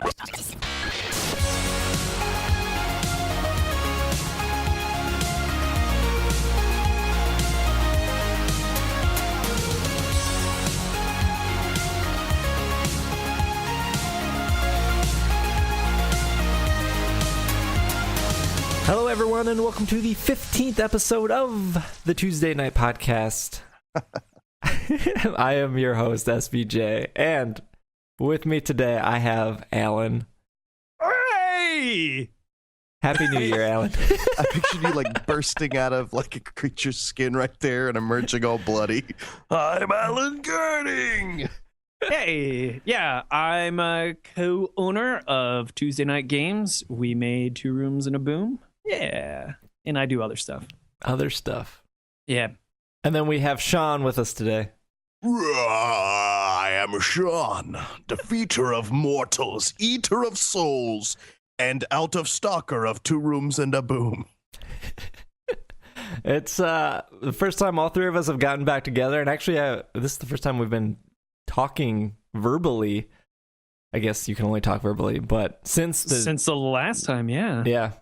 Hello, everyone, and welcome to the 15th episode of the Tuesday Night Podcast. I am your host, SBJ, and with me today, I have Alan. Hey! Happy New Year, Alan. I pictured you like bursting out of like a creature's skin right there and emerging all bloody. I'm Alan Girding. Hey, yeah, I'm a co-owner of Tuesday Night Games. We made 2 Rooms and a Boom. Yeah, and I do other stuff. Yeah. And then we have Sean with us today. I am Sean, defeater of mortals, eater of souls, and out of stalker of 2 Rooms and a Boom. It's the first time all 3 of us have gotten back together, and actually this is the first time we've been talking verbally. I guess you can only talk verbally, but since the last time, yeah.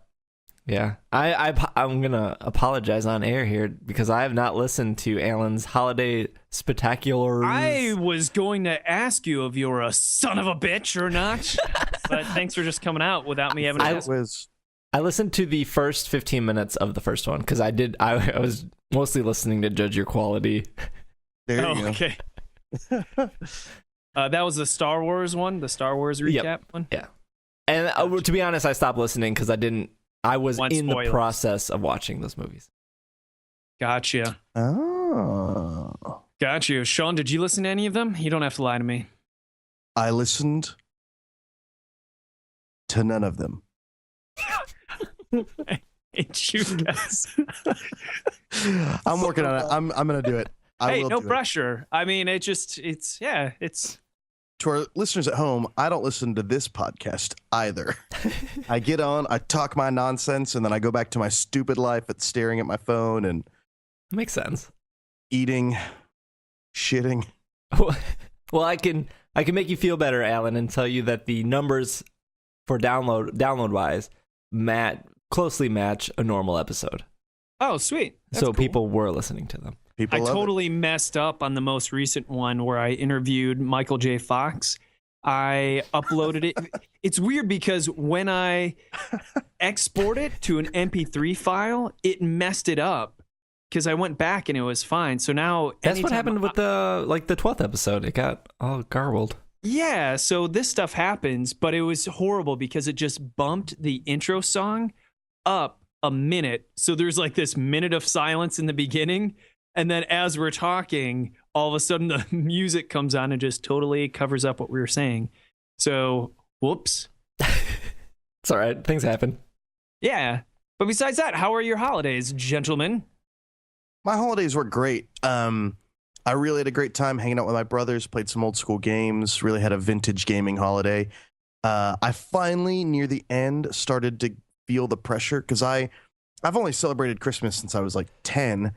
Yeah, I'm gonna apologize on air here because I have not listened to Alan's holiday spectaculars. I was going to ask you if you're a son of a bitch or not, but thanks for just coming out without me having to ask. I listened to the first 15 minutes of the first one because I was mostly listening to judge your quality. There you go. Okay. That was the Star Wars one, the Star Wars recap one. Yeah, and to be honest, I stopped listening because I was in the process of watching those movies. Gotcha. Oh. Gotcha. Sean, did you listen to any of them? You don't have to lie to me. I listened to none of them. I hate you guys. I'm working on it. I'm going to do it. Hey, no pressure. I mean, it's to our listeners at home, I don't listen to this podcast either. I get on, I talk my nonsense, and then I go back to my stupid life at staring at my phone and makes sense. Eating, shitting. Well, I can make you feel better, Alan, and tell you that the numbers for download wise closely match a normal episode. Oh, sweet. That's so cool. People were listening to them. I totally messed up on the most recent one where I interviewed Michael J. Fox. I uploaded it. It's weird because when I export it to an MP3 file, it messed it up because I went back and it was fine. So now that's what happened with the 12th episode. It got all garbled. Yeah, so this stuff happens, but it was horrible because it just bumped the intro song up a minute. So there's like this minute of silence in the beginning. And then as we're talking, all of a sudden the music comes on and just totally covers up what we were saying. So, whoops. It's all right. Things happen. Yeah. But besides that, how are your holidays, gentlemen? My holidays were great. I really had a great time hanging out with my brothers, played some old school games, really had a vintage gaming holiday. I finally, near the end, started to feel the pressure because I've only celebrated Christmas since I was like 10.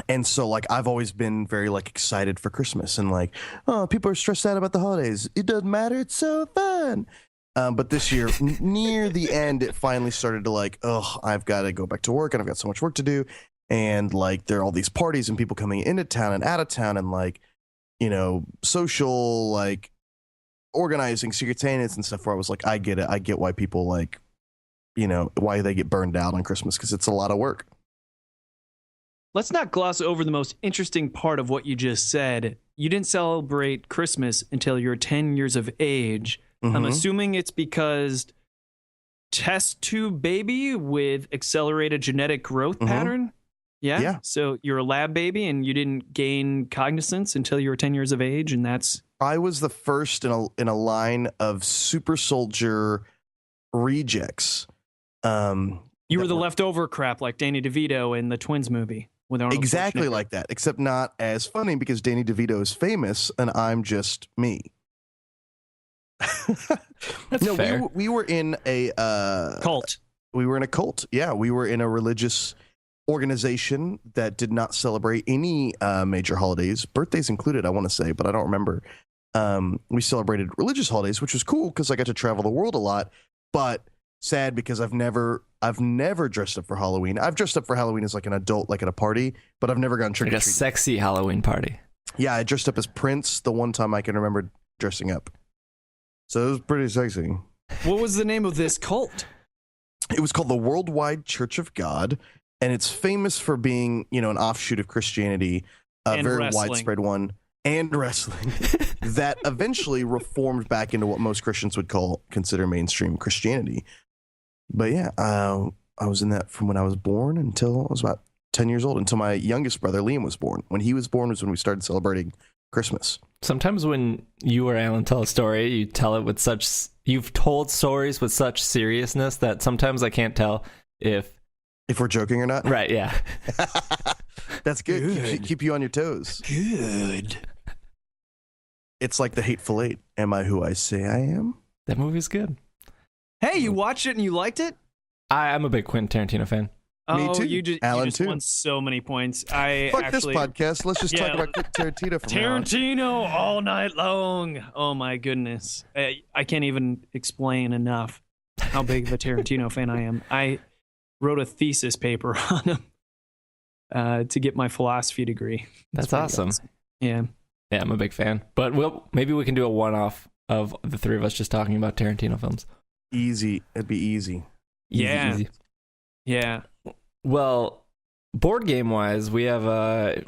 And so, like, I've always been very, like, excited for Christmas and, like, oh, people are stressed out about the holidays. It doesn't matter. It's so fun. But this year, near the end, it finally started to, like, oh, I've got to go back to work and I've got so much work to do. And, like, there are all these parties and people coming into town and out of town and, like, you know, social, like, organizing, Secret Santas and stuff where I was like, I get it. I get why people, like, you know, why they get burned out on Christmas because it's a lot of work. Let's not gloss over the most interesting part of what you just said. You didn't celebrate Christmas until you're 10 years of age. Mm-hmm. I'm assuming it's because test tube baby with accelerated genetic growth pattern. Yeah. So you're a lab baby and you didn't gain cognizance until you were 10 years of age. And I was the first in a line of super soldier rejects. You were the leftover crap like Danny DeVito in the Twins movie. Exactly like that, except not as funny because Danny DeVito is famous and I'm just me. That's fair. We were in a cult. We were in a cult. Yeah, we were in a religious organization that did not celebrate any major holidays, birthdays included, I want to say, but I don't remember. We celebrated religious holidays, which was cool because I got to travel the world a lot, but sad because I've never dressed up for Halloween. I've dressed up for Halloween as like an adult, like at a party, but I've never gone trick-or-treating. Like a sexy Halloween party. Yeah, I dressed up as Prince the one time I can remember dressing up. So it was pretty sexy. What was the name of this cult? It was called the Worldwide Church of God, and it's famous for being, an offshoot of Christianity, a And very wrestling. widespread one, and wrestling that eventually reformed back into what most Christians would consider mainstream Christianity. But yeah, I was in that from when I was born until I was about 10 years old, until my youngest brother Liam was born. When he was born was when we started celebrating Christmas. Sometimes when you or Alan tell a story, you tell it with you've told stories with such seriousness that sometimes I can't tell if we're joking or not. Right, yeah. That's good. Keep you on your toes. Good. It's like The Hateful Eight. Am I who I say I am? That movie's good. Hey, you watched it and you liked it? I'm a big Quentin Tarantino fan. Me Oh, too. you Alan just too. won so many points. Fuck this podcast. Let's just Yeah. talk about Tarantino from now on. Tarantino all night long. Oh my goodness. I can't even explain enough how big of a Tarantino fan I am. I wrote a thesis paper on him to get my philosophy degree. That's pretty awesome. Yeah. Yeah, I'm a big fan. But maybe we can do a one-off of the three of us just talking about Tarantino films. Easy. It'd be easy. Yeah. Easy. Yeah. Well, board game-wise, we have a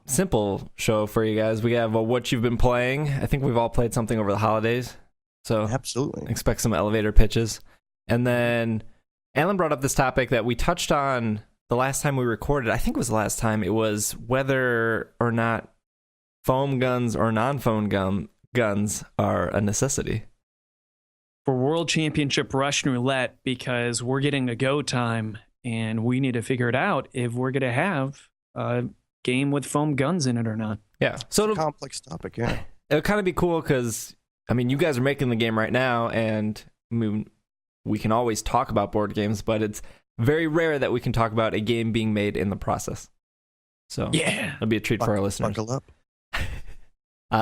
simple show for you guys. We have what you've been playing. I think we've all played something over the holidays. So Absolutely. expect some elevator pitches. And then Alan brought up this topic that we touched on the last time we recorded. I think it was the last time. It was whether or not foam guns or non-foam guns are a necessity. For World Championship Russian Roulette, because we're getting a go time and we need to figure it out if we're going to have a game with foam guns in it or not. Yeah. So Complex topic, yeah. it'll kind of be cool because, you guys are making the game right now, and we can always talk about board games, but it's very rare that we can talk about a game being made in the process. So Yeah. it'll be a treat for our listeners. Buckle up.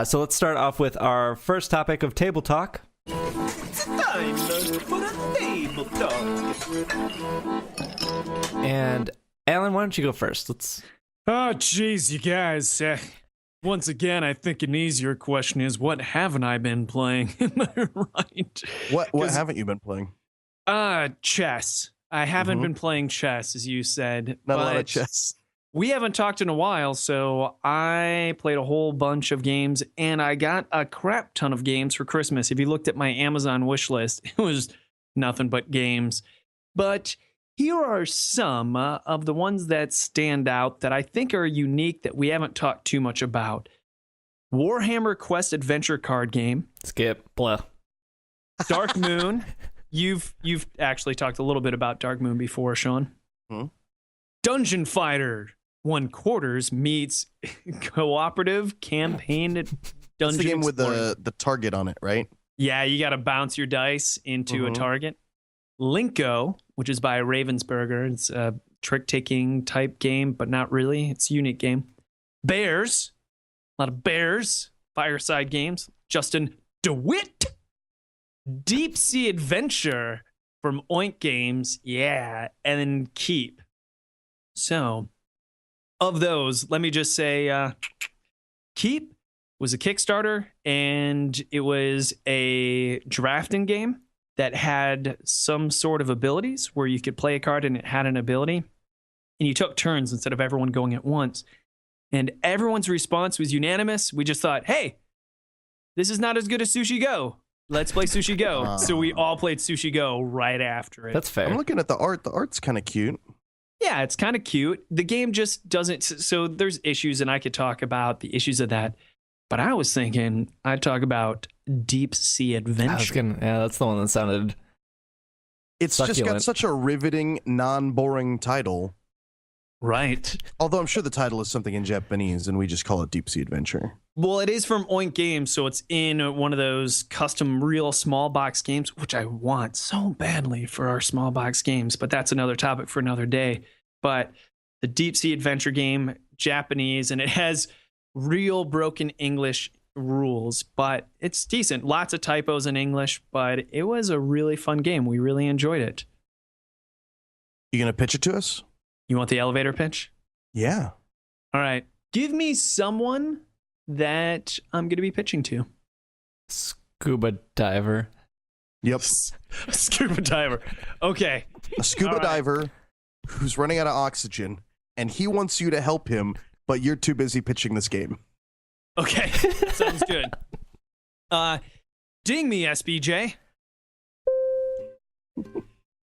So let's start off with our first topic of table talk. It's time for a table talk. And Alan, why don't you go first? Oh, jeez, you guys. Once again, I think an easier question is, what haven't I been playing? Am I right? What haven't you been playing? Chess. I haven't been playing chess, as you said. Not a lot of but chess. We haven't talked in a while, so I played a whole bunch of games, and I got a crap ton of games for Christmas. If you looked at my Amazon wish list, it was nothing but games. But here are some of the ones that stand out that I think are unique that we haven't talked too much about. Warhammer Quest Adventure card game. Skip. Blah. Dark Moon. You've actually talked a little bit about Dark Moon before, Sean. Dungeon Fighter 1/4 meets cooperative campaign dungeon. It's the game with exploring. the target on it, right? Yeah, you got to bounce your dice into a target. Linko, which is by Ravensburger. It's a trick-taking type game, but not really. It's a unique game. Bears. A lot of bears. Fireside games. Justin DeWitt. Deep Sea Adventure from Oink Games. Yeah. And then Keep. So, of those, let me just say Keep was a Kickstarter, and it was a drafting game that had some sort of abilities where you could play a card and it had an ability, and you took turns instead of everyone going at once. And everyone's response was unanimous. We just thought, hey, this is not as good as Sushi Go. Let's play Sushi Go. So we all played Sushi Go right after it. That's fair. I'm looking at the art. The art's kind of cute. Yeah, it's kind of cute. The game just doesn't. So there's issues, and I could talk about the issues of that. But I was thinking I'd talk about Deep Sea Adventure. That's the one that sounded. It's just got Succulent. such a riveting, non-boring title. Right. Although I'm sure the title is something in Japanese, and we just call it Deep Sea Adventure. Well, it is from Oink Games, so it's in one of those custom real small box games, which I want so badly for our small box games, but that's another topic for another day. But the Deep Sea Adventure game, Japanese, and it has real broken English rules, but it's decent. Lots of typos in English, but it was a really fun game. We really enjoyed it. You gonna pitch it to us? You want the elevator pitch? Yeah. All right. Give me someone that I'm going to be pitching to. Scuba diver. Yep. Scuba diver. Okay. A scuba diver who's running out of oxygen, and he wants you to help him, but you're too busy pitching this game. Okay. Sounds good. Ding me, SBJ.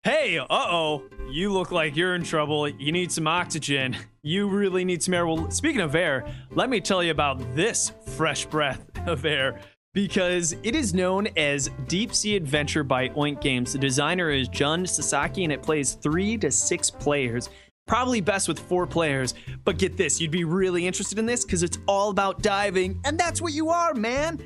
Hey, uh-oh. You look like you're in trouble. You need some oxygen. You really need some air. Well, speaking of air, let me tell you about this fresh breath of air, because it is known as Deep Sea Adventure by Oink Games. The designer is Jun Sasaki, and it plays 3 to 6 players. Probably best with 4 players, but get this, you'd be really interested in this because it's all about diving, and that's what you are, man.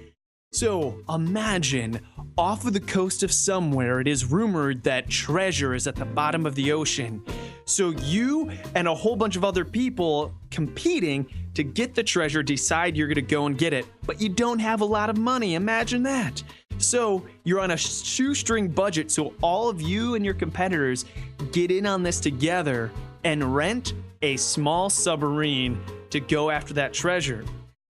So imagine off of the coast of somewhere, it is rumored that treasure is at the bottom of the ocean. So you and a whole bunch of other people competing to get the treasure decide you're going to go and get it, but you don't have a lot of money. Imagine that. So you're on a shoestring budget, so all of you and your competitors get in on this together and rent a small submarine to go after that treasure.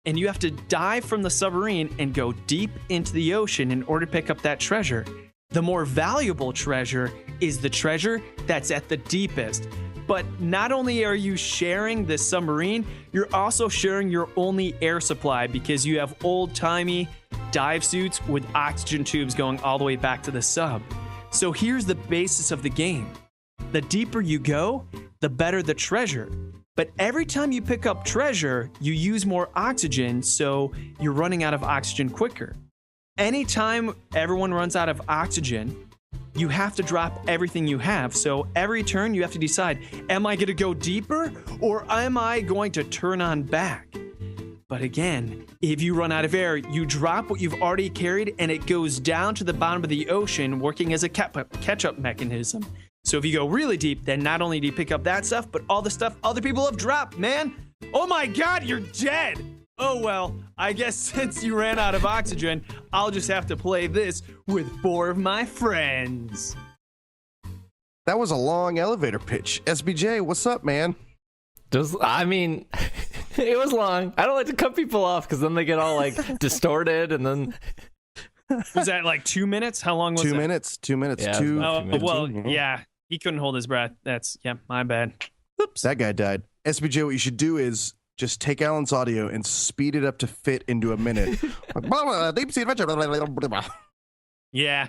And you have to dive from the submarine and go deep into the ocean in order to pick up that treasure. The more valuable treasure is the treasure that's at the deepest. But not only are you sharing this submarine, you're also sharing your only air supply because you have old-timey dive suits with oxygen tubes going all the way back to the sub. So here's the basis of the game. The deeper you go, the better the treasure. But every time you pick up treasure, you use more oxygen, so you're running out of oxygen quicker. Anytime everyone runs out of oxygen, you have to drop everything you have. So every turn you have to decide, am I going to go deeper or am I going to turn on back? But again, if you run out of air, you drop what you've already carried and it goes down to the bottom of the ocean, working as a catch-up mechanism. So if you go really deep, then not only do you pick up that stuff, but all the stuff other people have dropped, man. Oh my God, you're dead. Oh well, I guess since you ran out of oxygen, I'll just have to play this with 4 of my friends. That was a long elevator pitch. SBJ, what's up, man? It was long. I don't like to cut people off because then they get all like distorted and then... Was that like 2 minutes? How long was it? 2 minutes. 2 minutes. Yeah, Two. about 2 minutes. Well, yeah, he couldn't hold his breath. That's, my bad. Oops. That guy died. SBJ, what you should do is just take Alan's audio and speed it up to fit into a minute. Deep Sea Adventure. Yeah.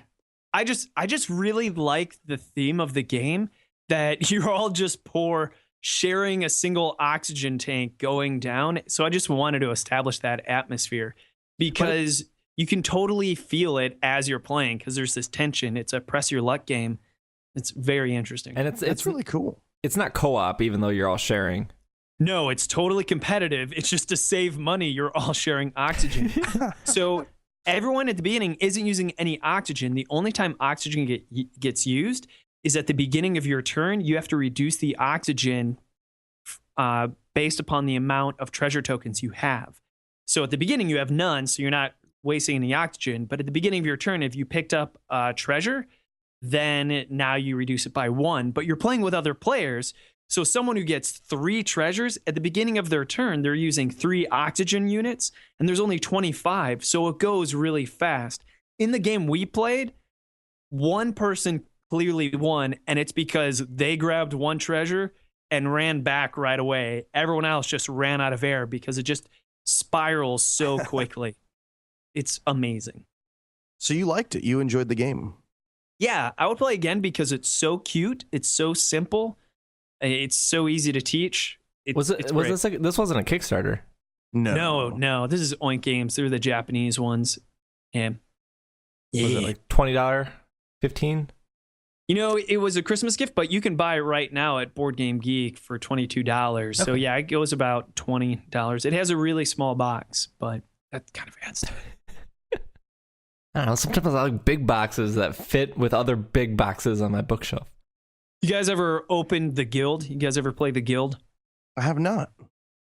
I just really like the theme of the game that you're all just poor, sharing a single oxygen tank going down. So I just wanted to establish that atmosphere because you can totally feel it as you're playing because there's this tension. It's a press your luck game. It's very interesting. And it's really cool. It's not co-op, even though you're all sharing. No, it's totally competitive. It's just to save money. You're all sharing oxygen. So everyone at the beginning isn't using any oxygen. The only time oxygen gets used is at the beginning of your turn. You have to reduce the oxygen based upon the amount of treasure tokens you have. So at the beginning, you have none, so you're not wasting any oxygen. But at the beginning of your turn, if you picked up treasure, then now you reduce it by 1. But you're playing with other players. So someone who gets 3 treasures at the beginning of their turn, they're using 3 oxygen units, and there's only 25, so it goes really fast. In the game we played, one person clearly won, and it's because they grabbed 1 treasure and ran back right away. Everyone else just ran out of air because it just spirals so quickly. It's amazing. So you liked it. You enjoyed the game. Yeah, I would play again because it's so cute. It's so simple. It's so easy to teach. Was this wasn't a Kickstarter? No. This is Oink Games. They're the Japanese ones. Yeah. Was it like $20, $15? You know, it was a Christmas gift, but you can buy it right now at Board Game Geek for $22. Okay. So yeah, it goes about $20. It has a really small box, but that kind of adds to it. I don't know. Sometimes I like big boxes that fit with other big boxes on my bookshelf. You guys ever opened the Guild? You guys ever play the Guild? I have not.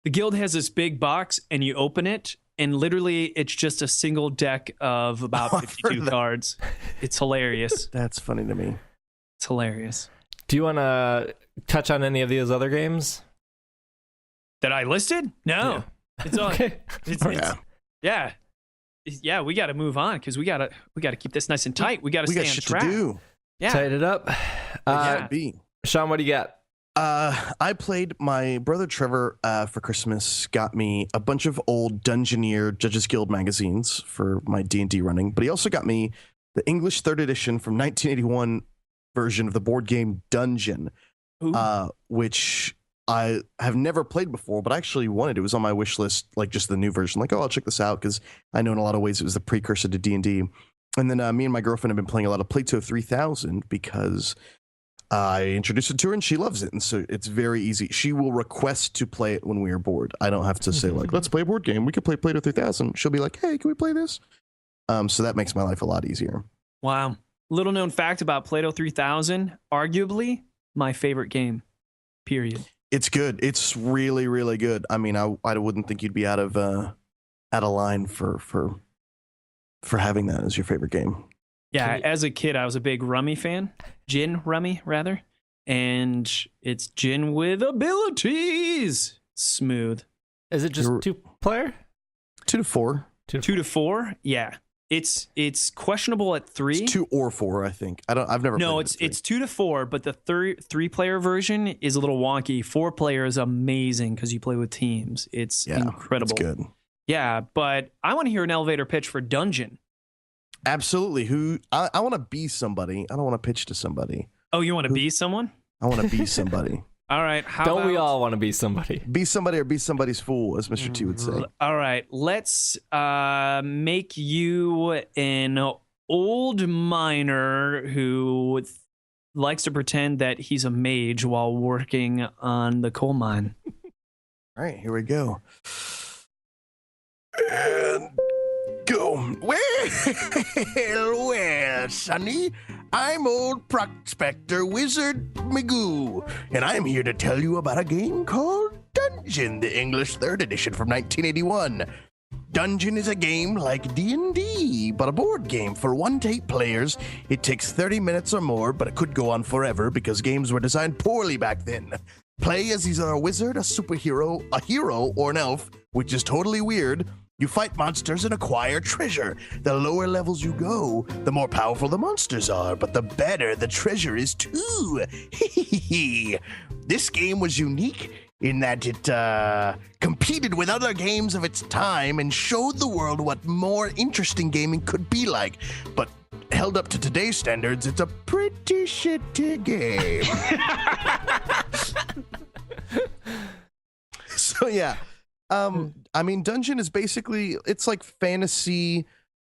The Guild has this big box, and you open it, and literally it's just a single deck of about Oh, I've heard 52 of that. cards. It's hilarious. That's funny to me. It's hilarious. Do you want to touch on any of these other games? That I listed? No. It's on. Okay. Yeah, we got to move on because we got to keep this nice and tight. We got to We stay got on shit track. to do. Yeah. Tighten it up. Yeah. Sean, what do you got? I played, my brother Trevor for Christmas got me a bunch of old Dungeoneer Judges Guild magazines for my D&D running, but he also got me the English 3rd edition from 1981 version of the board game Dungeon, which I have never played before, but I actually wanted. It was on my wish list, like just the new version. Like, oh, I'll check this out because I know in a lot of ways it was the precursor to D&D. And then me and my girlfriend have been playing a lot of Plato 3000 because I introduced it to her and she loves it. And so it's very easy. She will request to play it when we are bored. I don't have to say like, let's play a board game. We could play Plato 3000. She'll be like, hey, can we play this? So that makes my life a lot easier. Wow. Little known fact about Plato 3000, arguably my favorite game, period. It's good. It's really, really good. I mean, I wouldn't think you'd be out of line for having that as your favorite game. Yeah, as a kid, I was a big Rummy fan. Gin Rummy, rather. And it's gin with abilities. Smooth. Is it just 2-player? 2 to 4. 2 to 4? Yeah. It's questionable at 3. It's 2 or 4, I think. I've never. No, played it's 2 to 4, but the 3-player version is a little wonky. 4-player is amazing because you play with teams. It's incredible. It's good. Yeah, but I want to hear an elevator pitch for Dungeon. Absolutely. I want to be somebody. I don't want to pitch to somebody. Oh, you want to be someone? I want to be somebody. All right. Don't we all want to be somebody? Be somebody or be somebody's fool, as Mr. T would say. All right. Let's make you an old miner who likes to pretend that he's a mage while working on the coal mine. All right, here we go. And go. Well, Sonny, I'm old Prospector Wizard Magoo, and I'm here to tell you about a game called Dungeon, the English 3rd edition from 1981. Dungeon is a game like D&D, but a board game for 1 to 8 players. It takes 30 minutes or more, but it could go on forever because games were designed poorly back then. Play as either a wizard, a superhero, a hero, or an elf, which is totally weird. You fight monsters and acquire treasure. The lower levels you go, the more powerful the monsters are, but the better the treasure is too. This game was unique in that it competed with other games of its time and showed the world what more interesting gaming could be like. But held up to today's standards, it's a pretty shitty game. So yeah. I mean, Dungeon is basically, it's like fantasy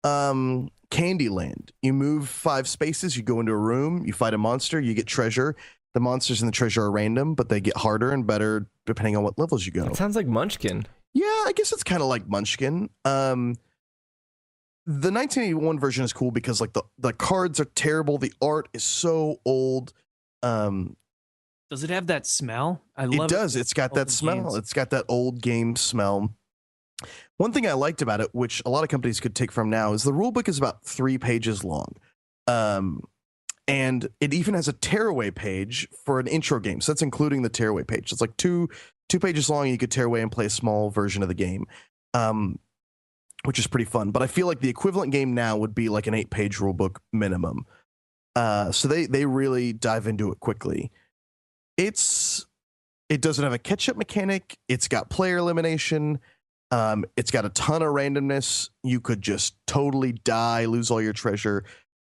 Candyland. You move 5 spaces, you go into a room, you fight a monster, you get treasure. The monsters and the treasure are random, but they get harder and better depending on what levels you go. It sounds like Munchkin. Yeah, I guess it's kind of like Munchkin. The 1981 version is cool because like the cards are terrible. The art is so old. Does it have that smell? I love it. Does. It's got that smell. Games. It's got that old game smell. One thing I liked about it, which a lot of companies could take from now, is the rule book is about 3 pages long. And it even has a tearaway page for an intro game. So that's including the tearaway page. It's like two pages long. You could tear away and play a small version of the game, which is pretty fun. But I feel like the equivalent game now would be like an 8-page rule book minimum. So they really dive into it quickly. It doesn't have a catch-up mechanic. It's got player elimination. It's got a ton of randomness. You could just totally die, lose all your treasure.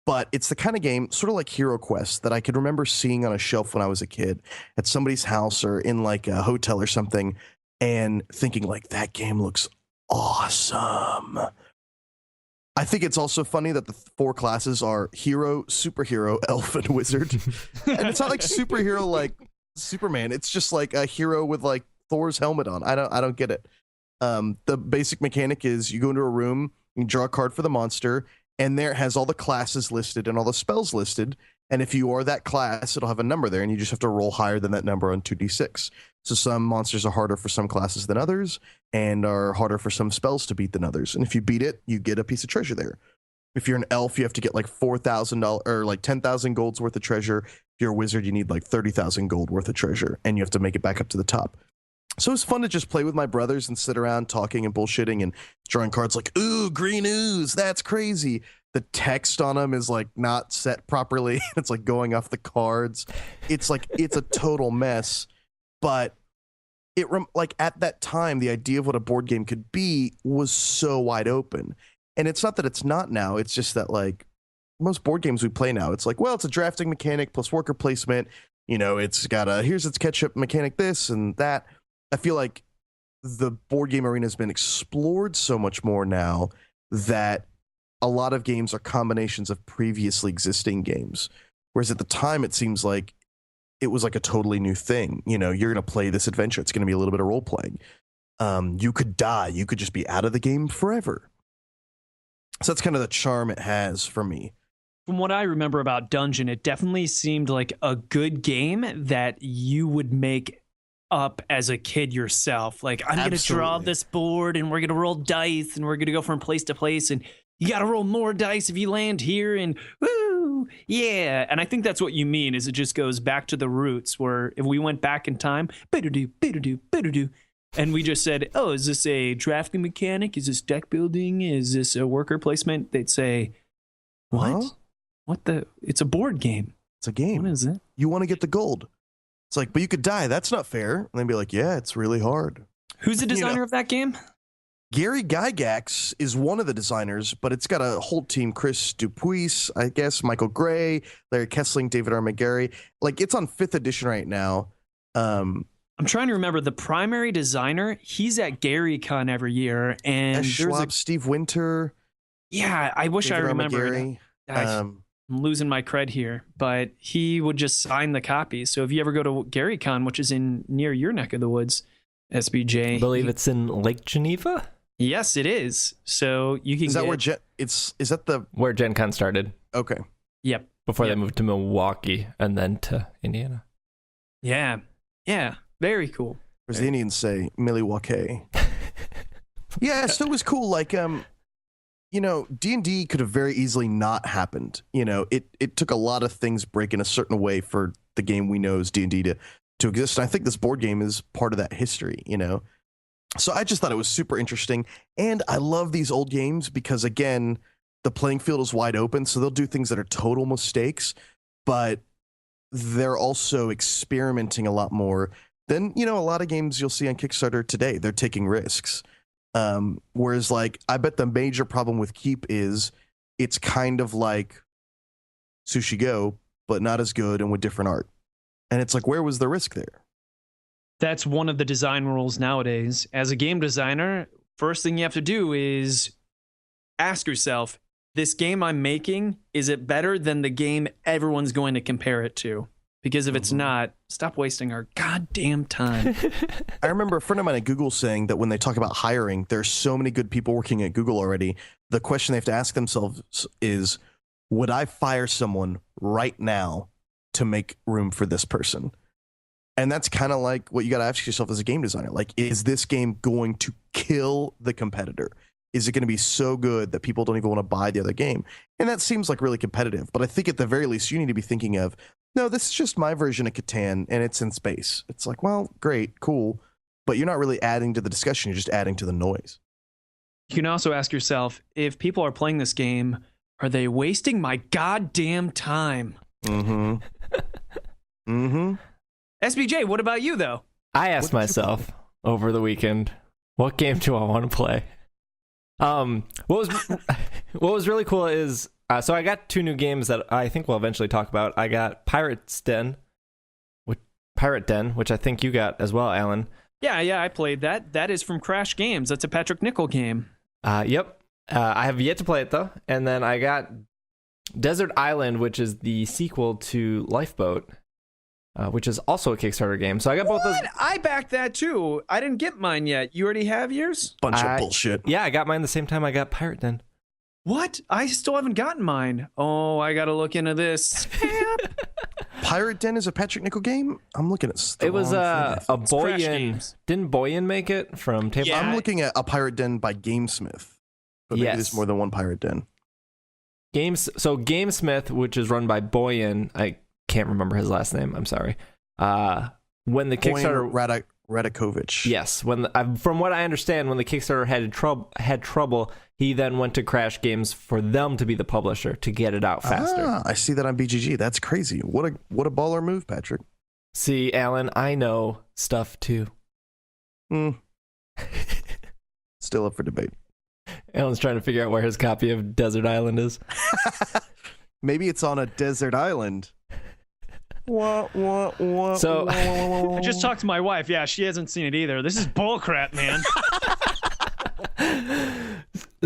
But it's the kind of game, sort of like Hero Quest, that I could remember seeing on a shelf when I was a kid at somebody's house or in like a hotel or something and thinking like, that game looks awesome. I think it's also funny that the 4 classes are hero, superhero, elf, and wizard. And it's not like superhero like Superman. It's just like a hero with like Thor's helmet on. I don't get it. The basic mechanic is you go into a room, you draw a card for the monster, And there it has all the classes listed and all the spells listed. And if you are that class, it'll have a number there, and you just have to roll higher than that number on 2d6. So some monsters are harder for some classes than others, and are harder for some spells to beat than others. And if you beat it, you get a piece of treasure there. If you're an elf, you have to get like $4,000 or like 10,000 gold's worth of treasure. If you're a wizard, you need like 30,000 gold worth of treasure, and you have to make it back up to the top. So it's fun to just play with my brothers and sit around talking and bullshitting and drawing cards like, ooh, green ooze, that's crazy. The text on them is like not set properly. It's like going off the cards. It's like, it's a total mess. But like at that time, the idea of what a board game could be was so wide open. And it's not that it's not now. It's just that like most board games we play now, it's like, well, it's a drafting mechanic plus worker placement. You know, it's got here's its ketchup mechanic, this and that. I feel like the board game arena has been explored so much more now that a lot of games are combinations of previously existing games. Whereas at the time, it seems like it was like a totally new thing. You know, you're going to play this adventure. It's going to be a little bit of role playing. You could die. You could just be out of the game forever. So that's kind of the charm it has for me. From what I remember about Dungeon, it definitely seemed like a good game that you would make up as a kid yourself. Like, I'm going to draw this board and we're going to roll dice and we're going to go from place to place and you got to roll more dice if you land here and woo, yeah. And I think that's what you mean is it just goes back to the roots where if we went back in time, and we just said, oh, is this a drafting mechanic? Is this deck building? Is this a worker placement? They'd say, what? Huh? What the? It's a board game. It's a game. What is it? You want to get the gold. It's like, but you could die. That's not fair. And they'd be like, yeah, it's really hard. Who's the designer of that game? Gary Gygax is one of the designers, but it's got a whole team. Chris Dupuis, I guess, Michael Gray, Larry Kessling, David R. McGarry. Like, it's on 5th edition right now. I'm trying to remember the primary designer. He's at GaryCon every year. And Schwab, Steve Winter. Yeah, I wish David I R. remembered. McGarry. I'm losing my cred here, but he would just sign the copies. So if you ever go to GaryCon, which is in near your neck of the woods, SBJ, I believe it's in Lake Geneva. Yes, it is. So you can. Is that get, where Gen Con started? Okay. Yep. Before they moved to Milwaukee and then to Indiana. Yeah. Yeah. Very cool. As the Indians say, Milwaukee. Yeah, so it was cool. Like, you know, D&D could have very easily not happened. You know, it took a lot of things breaking a certain way for the game we know as D&D to exist. And I think this board game is part of that history, you know? So I just thought it was super interesting. And I love these old games because, again, the playing field is wide open. So they'll do things that are total mistakes, but they're also experimenting a lot more than, you know, a lot of games you'll see on Kickstarter today. They're taking risks. Whereas, like, I bet the major problem with Keep is it's kind of like Sushi Go, but not as good and with different art. And it's like, where was the risk there? That's one of the design rules nowadays. As a game designer, first thing you have to do is ask yourself, this game I'm making, is it better than the game everyone's going to compare it to? Because if it's not, stop wasting our goddamn time. I remember a friend of mine at Google saying that when they talk about hiring, there's so many good people working at Google already. The question they have to ask themselves is, would I fire someone right now to make room for this person? And that's kind of like what you got to ask yourself as a game designer. Like, is this game going to kill the competitor? Is it going to be so good that people don't even want to buy the other game? And that seems like really competitive. But I think at the very least, you need to be thinking of, no, this is just my version of Catan, and it's in space. It's like, well, great, cool. But you're not really adding to the discussion. You're just adding to the noise. You can also ask yourself, if people are playing this game, are they wasting my goddamn time? Mm-hmm. Mm-hmm. SBJ, what about you, though? I asked myself over the weekend, what game do I want to play? What was really cool is, so I got 2 new games that I think we'll eventually talk about. I got Pirate Den, which I think you got as well, Alan. Yeah, I played that. That is from Crash Games. That's a Patrick Nichol game. Yep. I have yet to play it, though. And then I got Desert Island, which is the sequel to Lifeboat, which is also a Kickstarter game. So I got both those. I backed that, too. I didn't get mine yet. You already have yours? Bunch of bullshit. Yeah, I got mine the same time I got Pirate Den. What? I still haven't gotten mine. Oh, I got to look into this. Pirate Den is a Patrick Nickel game? I'm looking at It was a Crash Boyan. Games. Didn't Boyan make it from Tabletop? Yeah. I'm looking at a Pirate Den by Gamesmith. But maybe there's more than one Pirate Den. So Gamesmith, which is run by Boyan, I can't remember his last name. I'm sorry. When the Kickstarter, Radakovich. yes, from what I understand, when the Kickstarter had trouble, he then went to Crash Games for them to be the publisher to get it out faster. I see that on BGG. That's crazy. What a baller move, Patrick. See, Alan, I know stuff too. Still up for debate. Alan's trying to figure out where his copy of Desert Island is. Maybe it's on a desert island. So I just talked to my wife. Yeah, she hasn't seen it either. This is bullcrap, man.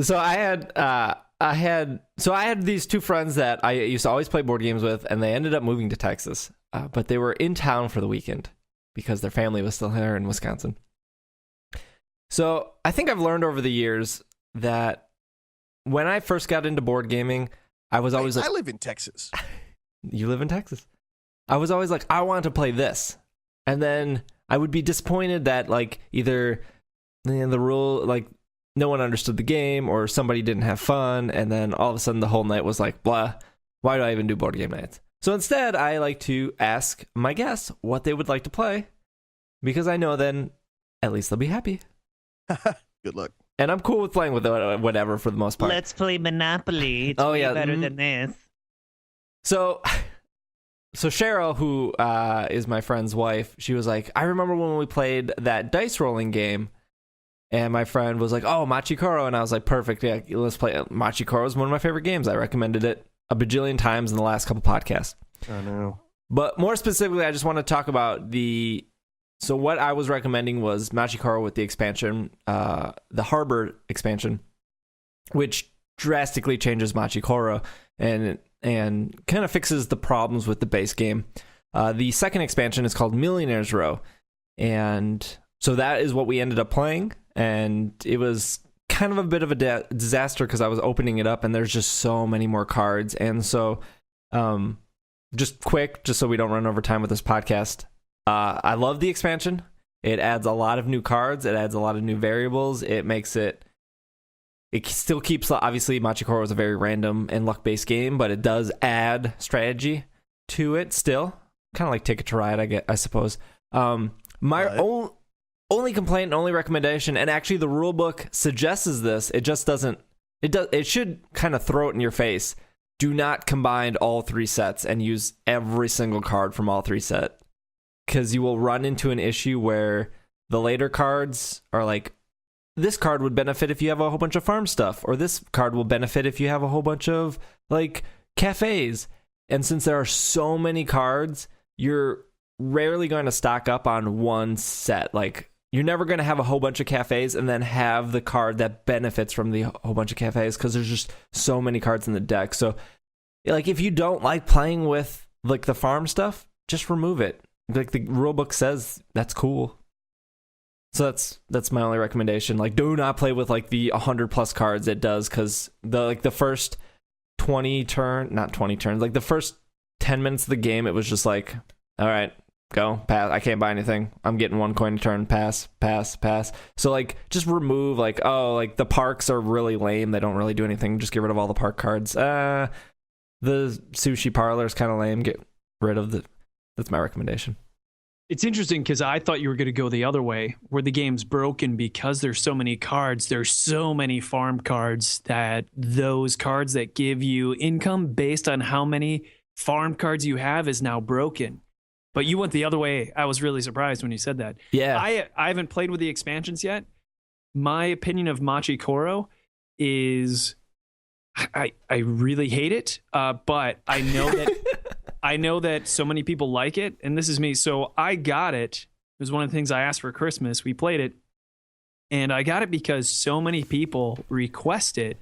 So I had these two friends that I used to always play board games with, and they ended up moving to Texas. But they were in town for the weekend because their family was still here in Wisconsin. So I think I've learned over the years that when I first got into board gaming, I was always like, I live in Texas. You live in Texas. I was always like, I want to play this. And then I would be disappointed that like either the rule, like no one understood the game or somebody didn't have fun. And then all of a sudden the whole night was like, blah, why do I even do board game nights? So instead, I like to ask my guests what they would like to play because I know then at least they'll be happy. Good luck. And I'm cool with playing with whatever for the most part. Let's play Monopoly. It's way better than this. So Cheryl, who is my friend's wife, she was like, I remember when we played that dice rolling game, and my friend was like, oh, Machikoro, and I was like, perfect, yeah, let's play it. Machikoro is one of my favorite games. I recommended it a bajillion times in the last couple podcasts. Oh, no. But more specifically, I just want to talk about so what I was recommending was Machikoro with the expansion, the Harbor expansion, which drastically changes Machikoro and kind of fixes the problems with the base game. The second expansion is called Millionaire's Row, and so that is what we ended up playing, and it was kind of a bit of a disaster because I was opening it up and there's just so many more cards, and so just so we don't run over time with this podcast, I love the expansion. It adds a lot of new cards, it adds a lot of new variables, it makes it still keeps, obviously, Machikoro is a very random and luck-based game, but it does add strategy to it still. Kind of like Ticket to Ride, I suppose. My only complaint and only recommendation, and actually the rule book suggests this, it just doesn't, it should kind of throw it in your face. Do not combine all three sets and use every single card from all three sets, because you will run into an issue where the later cards are like, this card would benefit if you have a whole bunch of farm stuff, or this card will benefit if you have a whole bunch of like cafes. And since there are so many cards, you're rarely going to stock up on one set. Like you're never going to have a whole bunch of cafes and then have the card that benefits from the whole bunch of cafes, because there's just so many cards in the deck. So like if you don't like playing with like the farm stuff, just remove it. Like the rulebook says that's cool. So that's my only recommendation. Like, do not play with like the 100 plus cards it does, because the first 20 turns, like the first 10 minutes of the game, it was just like, all right, go, pass. I can't buy anything. I'm getting one coin a turn. Pass. So like, just remove like, oh, like the parks are really lame. They don't really do anything. Just get rid of all the park cards. The sushi parlor is kind of lame. Get rid of the. That's my recommendation. It's interesting because I thought you were going to go the other way, where the game's broken because there's so many cards. There's so many farm cards that those cards that give you income based on how many farm cards you have is now broken. But you went the other way. I was really surprised when you said that. Yeah. I haven't played with the expansions yet. My opinion of Machikoro is I really hate it, but I know that I know that so many people like it, and this is me. So I got it. It was one of the things I asked for Christmas. We played it, and I got it because so many people request it.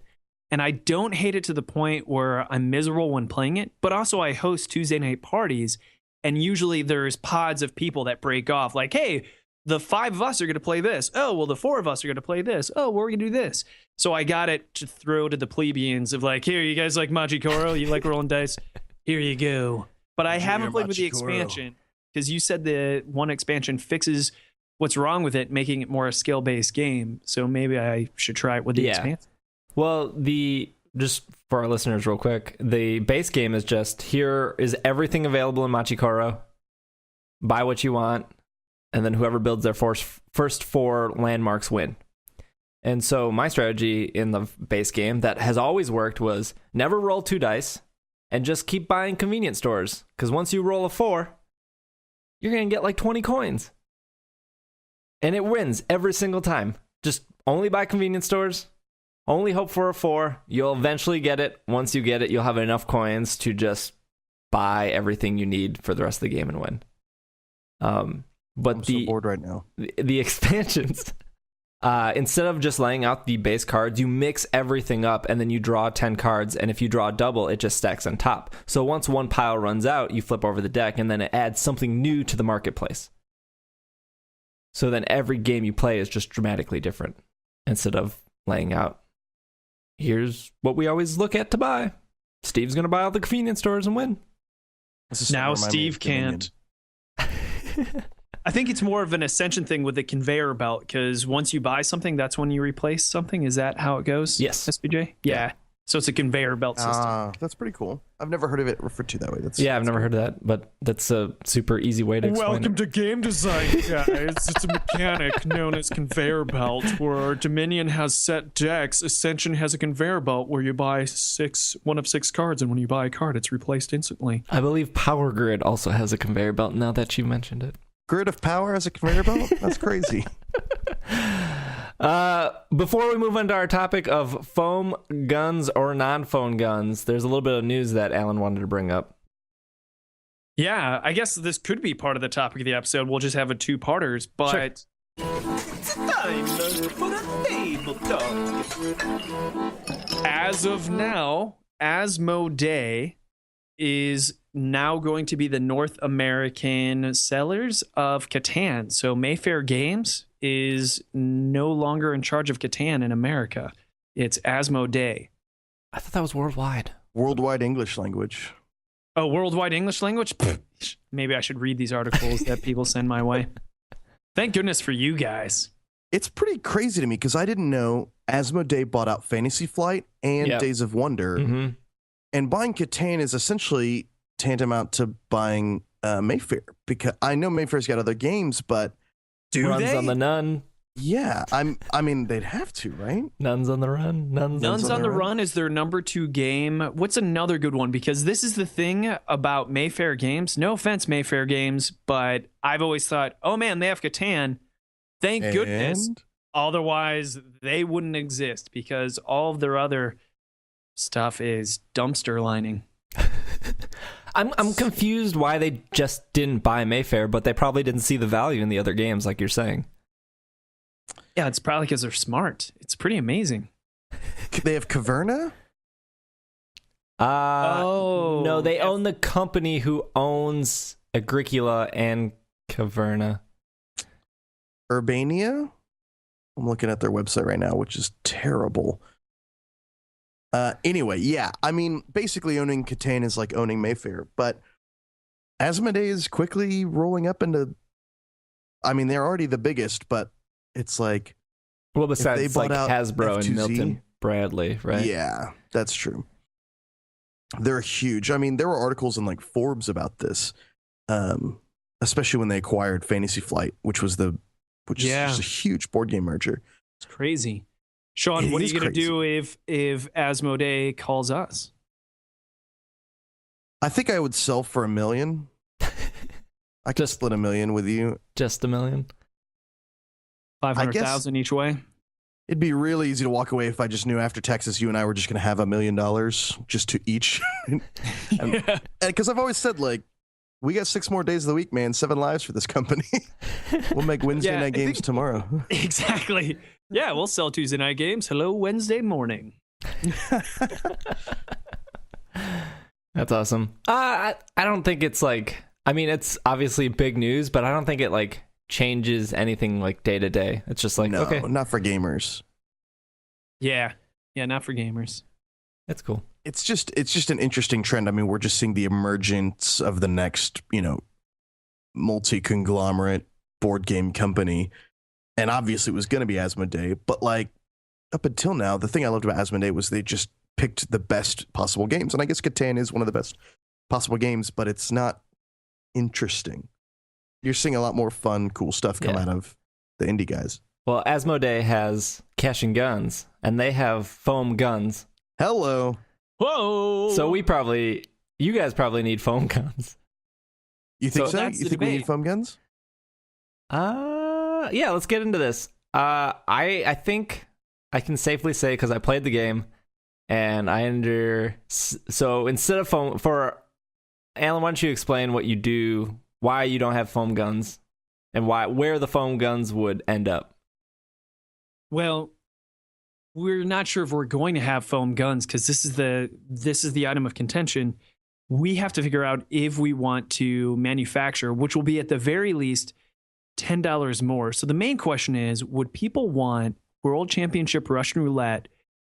And I don't hate it to the point where I'm miserable when playing it, but also I host Tuesday night parties, and usually there's pods of people that break off like, hey, the 5 of us are going to play this. Oh, well, the 4 of us are going to play this. Oh, well, we're going to do this. So I got it to throw to the plebeians of like, here, you guys like Machikoro? You like rolling dice? Here you go. But I haven't played with the expansion because you said the one expansion fixes what's wrong with it, making it more a skill-based game. So maybe I should try it with the expansion. Well, just for our listeners real quick, the base game is just, here is everything available in Machikoro. Buy what you want, and then whoever builds their first 4 landmarks win. And so my strategy in the base game that has always worked was never roll 2 dice and just keep buying convenience stores. Because once you roll a 4, you're going to get like 20 coins. And it wins every single time. Just only buy convenience stores. Only hope for a 4. You'll eventually get it. Once you get it, you'll have enough coins to just buy everything you need for the rest of the game and win. But I'm so bored right now. The expansions, instead of just laying out the base cards, you mix everything up and then you draw 10 cards. And if you draw a double, it just stacks on top. So once one pile runs out, you flip over the deck and then it adds something new to the marketplace. So then every game you play is just dramatically different instead of laying out, here's what we always look at to buy. Steve's going to buy all the convenience stores and win. Now Steve can't. I think it's more of an Ascension thing with the conveyor belt, because once you buy something, that's when you replace something. Is that how it goes? Yes. SBJ? Yeah. So it's a conveyor belt system. That's pretty cool. I've never heard of it referred to that way. I've never heard of that, but that's a super easy way to explain Welcome to game design, guys. It's a mechanic known as conveyor belt, where Dominion has set decks. Ascension has a conveyor belt where you buy one of 6 cards, and when you buy a card, it's replaced instantly. I believe Power Grid also has a conveyor belt now that you mentioned it. Grid of Power as a conveyor belt? That's crazy. Before we move on to our topic of foam guns or non-foam guns, there's a little bit of news that Alan wanted to bring up. Yeah, I guess this could be part of the topic of the episode. We'll just have a 2-parters, but... Sure. It's time for a tabletop. As of now, Asmodee is now going to be the North American sellers of Catan. So Mayfair Games is no longer in charge of Catan in America. It's Asmodee. I thought that was worldwide. Worldwide English language. Oh, worldwide English language? Maybe I should read these articles that people send my way. Thank goodness for you guys. It's pretty crazy to me because I didn't know Asmodee bought out Fantasy Flight and Days of Wonder. Mm-hmm. And buying Catan is essentially tantamount to buying Mayfair, because I know Mayfair's got other games, but Runs on the Nun. Yeah, I mean, they'd have to, right? Nuns on the Run. Nuns on the Run is their number 2 game. What's another good one? Because this is the thing about Mayfair Games. No offense, Mayfair Games, but I've always thought, oh man, they have Catan. Thank goodness. Otherwise, they wouldn't exist, because all of their other stuff is dumpster lining. I'm confused why they just didn't buy Mayfair, but they probably didn't see the value in the other games, like you're saying. Yeah, it's probably because they're smart. It's pretty amazing. They have Caverna? No, they own the company who owns Agricola and Caverna. Urbania? I'm looking at their website right now, which is terrible. Anyway, yeah, I mean, basically owning Catan is like owning Mayfair, but Asmodee is quickly rolling up into, I mean, they're already the biggest, but it's like, well, besides like Hasbro F2Z, and Milton Bradley, right? Yeah, that's true. They're huge. I mean, there were articles in like Forbes about this, especially when they acquired Fantasy Flight, which is just a huge board game merger. It's crazy. Sean, what are you going to do if Asmodee calls us? I think I would sell for $1 million. I could split $1 million with you. Just $1 million? 500,000 each way? It'd be really easy to walk away if I just knew after Texas you and I were just going to have $1 million just to each. Because I've always said, like, we got 6 more days of the week, man. 7 lives for this company. We'll make Wednesday night games tomorrow. Exactly. Yeah, we'll sell Tuesday night games. Hello, Wednesday morning. That's awesome. I don't think it's like, I mean, it's obviously big news, but I don't think it like changes anything like day to day. It's just like, no, okay, not for gamers. Yeah, not for gamers. that's cool. It's just an interesting trend. I mean, we're just seeing the emergence of the next, multi-conglomerate board game company. And obviously it was going to be Asmodee, but like up until now, the thing I loved about Asmodee was they just picked the best possible games. And I guess Catan is one of the best possible games, but it's not interesting. You're seeing a lot more fun, cool stuff come out of the indie guys. Well, Asmodee has Cash and Guns, and they have foam guns. Hello. Whoa! So you guys probably need foam guns. You think so? That's You the think we debate. need foam guns? Yeah, let's get into this. I think I can safely say, because I played the game, and so instead of foam, for Alan, why don't you explain what you do, why you don't have foam guns, and where the foam guns would end up? Well, we're not sure if we're going to have foam guns because this is the item of contention. We have to figure out if we want to manufacture, which will be at the very least $10 more. So the main question is, would people want World Championship Russian Roulette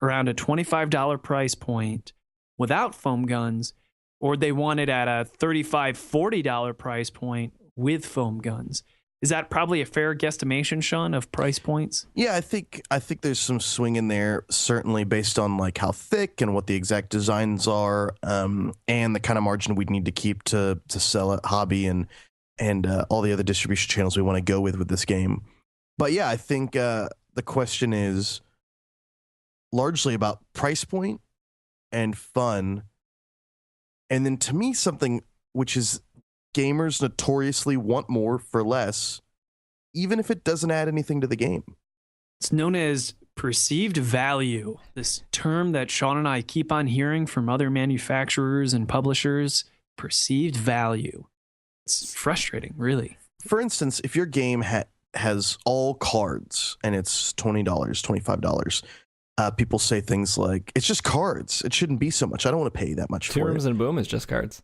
around a $25 price point without foam guns, or they want it at a $35, $40 price point with foam guns? Is that probably a fair guesstimation, Sean, of price points? Yeah, I think there's some swing in there, certainly based on like how thick and what the exact designs are, and the kind of margin we'd need to keep to sell at hobby and all the other distribution channels we want to go with this game. But yeah, I think the question is largely about price point and fun. And then to me, something which is gamers notoriously want more for less, even if it doesn't add anything to the game. It's known as perceived value, this term that Sean and I keep on hearing from other manufacturers and publishers. Perceived value. It's frustrating, really. For instance, if your game has all cards and it's $20, $25, people say things like, it's just cards. It shouldn't be so much. I don't want to pay that much Two for Rooms it. and Boom is just cards.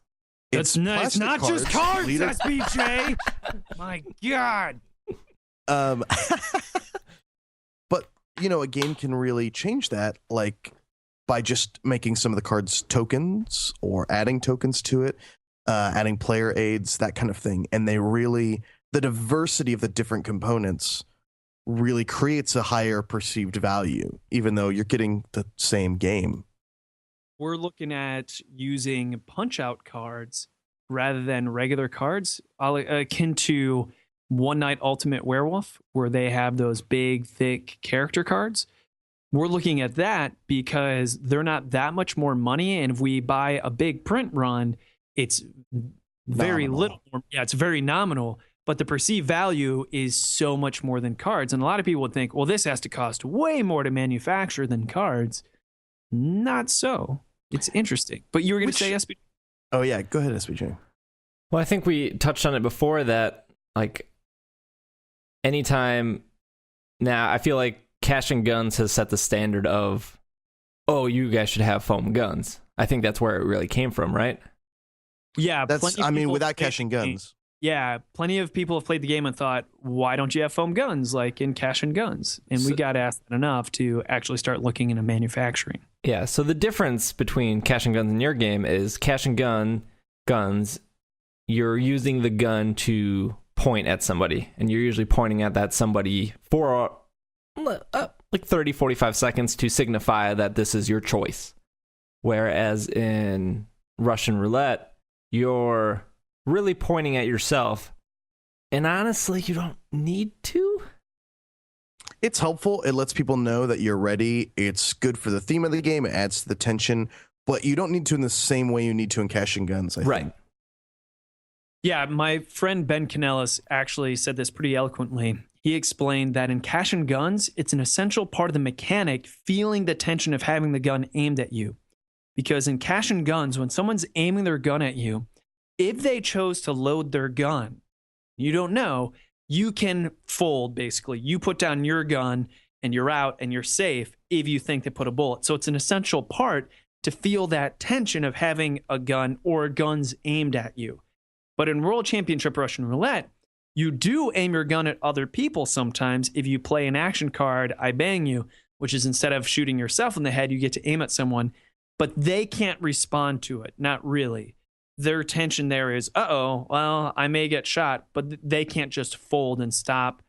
It's not plastic just cards, Leader- SBJ. My God. But, a game can really change that, like by just making some of the cards tokens or adding tokens to it, adding player aids, that kind of thing. And the diversity of the different components really creates a higher perceived value, even though you're getting the same game. We're looking at using punch-out cards rather than regular cards, akin to One Night Ultimate Werewolf, where they have those big, thick character cards. We're looking at that because they're not that much more money, and if we buy a big print run, it's very little. Yeah, it's very nominal, but the perceived value is so much more than cards. And a lot of people would think, well, this has to cost way more to manufacture than cards. Not so. It's interesting. But you were going to say SB? Oh, yeah. Go ahead, SBJ. Well, I think we touched on it before that, like, anytime now, I feel like Cash and Guns has set the standard of, oh, you guys should have foam guns. I think that's where it really came from, right? Yeah. Without Cash and Guns. Yeah, plenty of people have played the game and thought, why don't you have foam guns like in Cash and Guns? And we got asked that enough to actually start looking into manufacturing. Yeah, so the difference between Cash and Guns and your game is Cash and Guns, you're using the gun to point at somebody, and you're usually pointing at that somebody for like 30, 45 seconds to signify that this is your choice. Whereas in Russian Roulette, you're really pointing at yourself, and honestly, you don't need to. It's helpful. It lets people know that you're ready. It's good for the theme of the game. It adds to the tension, but you don't need to in the same way you need to in Cash and Guns, I think. Yeah, my friend Ben Canellis actually said this pretty eloquently. He explained that in Cash and Guns, it's an essential part of the mechanic, feeling the tension of having the gun aimed at you. Because in Cash and Guns, when someone's aiming their gun at you, if they chose to load their gun, you don't know, you can fold, basically. You put down your gun and you're out and you're safe if you think they put a bullet. So it's an essential part to feel that tension of having a gun or guns aimed at you. But in World Championship Russian Roulette, You do aim your gun at other people sometimes. If you play an action card, I bang you, which is instead of shooting yourself in the head, you get to aim at someone, but they can't respond to it. Not really. Their tension there is, well, I may get shot, but they can't just fold and stop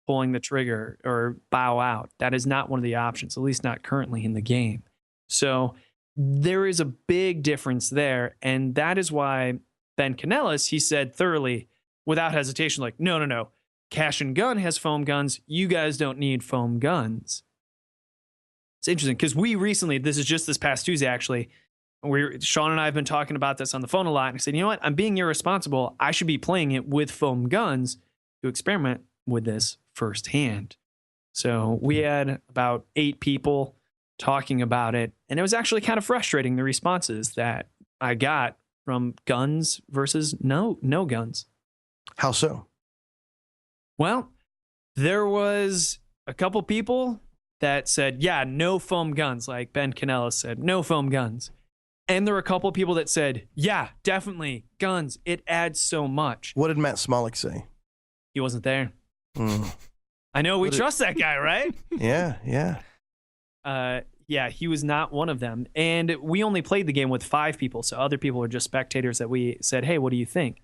pulling the trigger or bow out. That is not one of the options, at least not currently in the game. So there is a big difference there. And that is why Ben Canellis, he said thoroughly, without hesitation, like, no. Cash and Gun has foam guns. You guys don't need foam guns. It's interesting because we recently, this is just this past Tuesday, actually, Sean and I have been talking about this on the phone a lot. And I said, you know what? I'm being irresponsible. I should be playing it with foam guns to experiment with this firsthand. So we had about 8 people talking about it. And it was actually kind of frustrating, the responses that I got from guns versus no guns. How so? Well, there was a couple people that said, yeah, no foam guns. Like Ben Canellis said, no foam guns. And there were a couple people that said, yeah, definitely guns. It adds so much. What did Matt Smolik say? He wasn't there. I know we trust that guy, right? Yeah. Yeah, he was not one of them. And we only played the game with 5 people. So other people were just spectators that we said, hey, what do you think?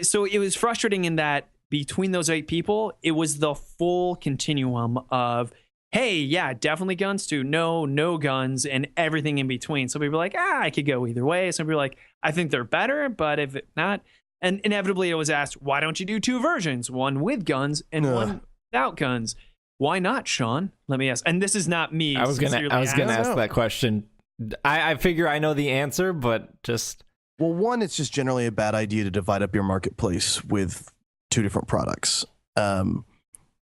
So it was frustrating in that between those 8 people, it was the full continuum of, hey, yeah, definitely guns to no guns and everything in between. Some people were like, I could go either way. Some people were like, I think they're better, but if not. And inevitably it was asked, why don't you do 2 versions? One with guns and one without guns. Why not, Sean? Let me ask. And this is not me. I was gonna ask that question. I figure I know the answer, but just... Well, one, it's just generally a bad idea to divide up your marketplace with 2 different products.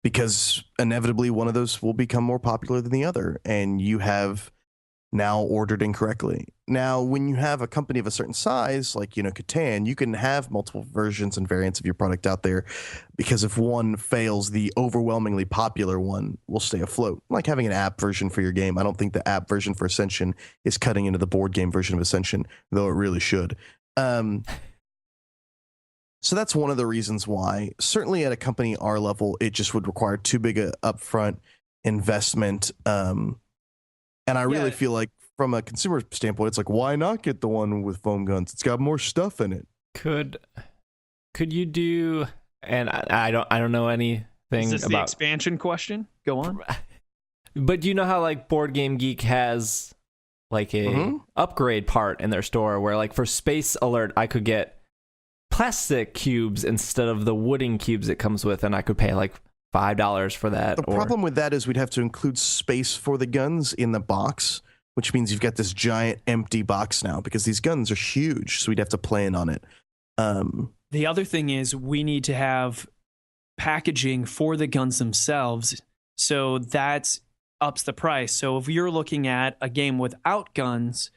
Because inevitably one of those will become more popular than the other, and you have now ordered incorrectly. Now, when you have a company of a certain size, like, Catan, you can have multiple versions and variants of your product out there, because if one fails, the overwhelmingly popular one will stay afloat. Like having an app version for your game. I don't think the app version for Ascension is cutting into the board game version of Ascension, though it really should. So that's one of the reasons why, certainly at a company our level, it just would require too big a upfront investment. And I really feel like from a consumer standpoint, it's like, why not get the one with foam guns? It's got more stuff in it. Could you do, and I don't know anything about... Is this about the expansion question? Go on. But do you know how like Board Game Geek has like a upgrade part in their store where like for Space Alert, I could get plastic cubes instead of the wooden cubes it comes with, and I could pay like $5 for that. The problem with that is we'd have to include space for the guns in the box, which means you've got this giant empty box now because these guns are huge, so we'd have to plan on it. The other thing is we need to have packaging for the guns themselves, so that ups the price. So if you're looking at a game without guns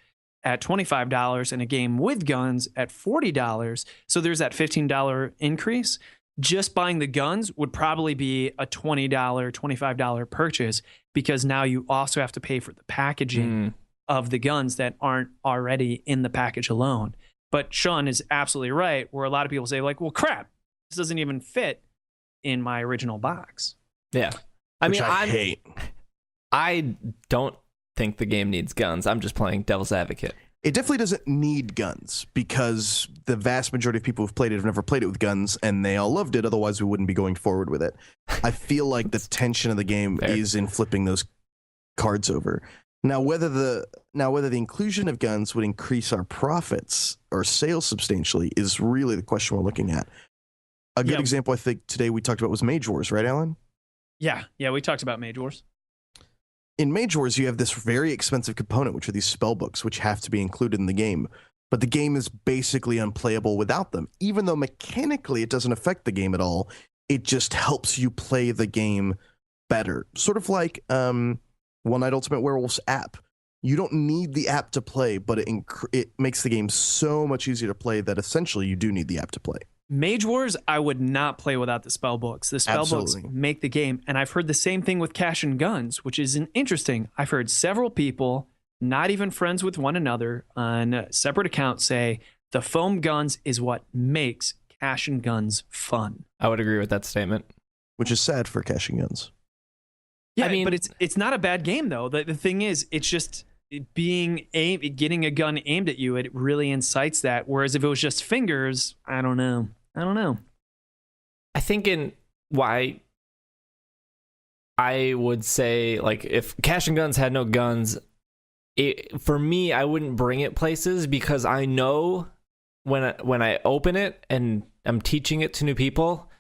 at $25 and a game with guns at $40, so there's that $15 increase. Just buying the guns would probably be a $20, $25 purchase, because now you also have to pay for the packaging of the guns that aren't already in the package alone. But Sean is absolutely right, where a lot of people say like, well, crap, this doesn't even fit in my original box. Yeah. I hate. I don't think the game needs guns. I'm just playing devil's advocate. It definitely doesn't need guns, because the vast majority of people who've played it have never played it with guns, and they all loved it. Otherwise, we wouldn't be going forward with it. I feel like the tension of the game is in flipping those cards over. Now, whether the inclusion of guns would increase our profits or sales substantially is really the question we're looking at. A good example, I think, today we talked about was Mage Wars, right, Alan? Yeah, we talked about Mage Wars. In Mage Wars, you have this very expensive component, which are these spell books, which have to be included in the game. But the game is basically unplayable without them. Even though mechanically it doesn't affect the game at all, it just helps you play the game better. Sort of like One Night Ultimate Werewolf's app. You don't need the app to play, but it makes the game so much easier to play that essentially you do need the app to play. Mage Wars, I would not play without the spell books. The spell books make the game. And I've heard the same thing with Cash and Guns, which is interesting. I've heard several people, not even friends with one another, on separate accounts say the foam guns is what makes cash and guns fun. I would agree with that statement. Which is sad for cash and guns. Yeah, I mean, but it's not a bad game though. The thing is, it's just getting a gun aimed at you. It really incites that. Whereas if it was just fingers, I don't know. I think in why I would say, like, if cash and guns had no guns, for me, I wouldn't bring it places because I know when I open it and I'm teaching it to new people,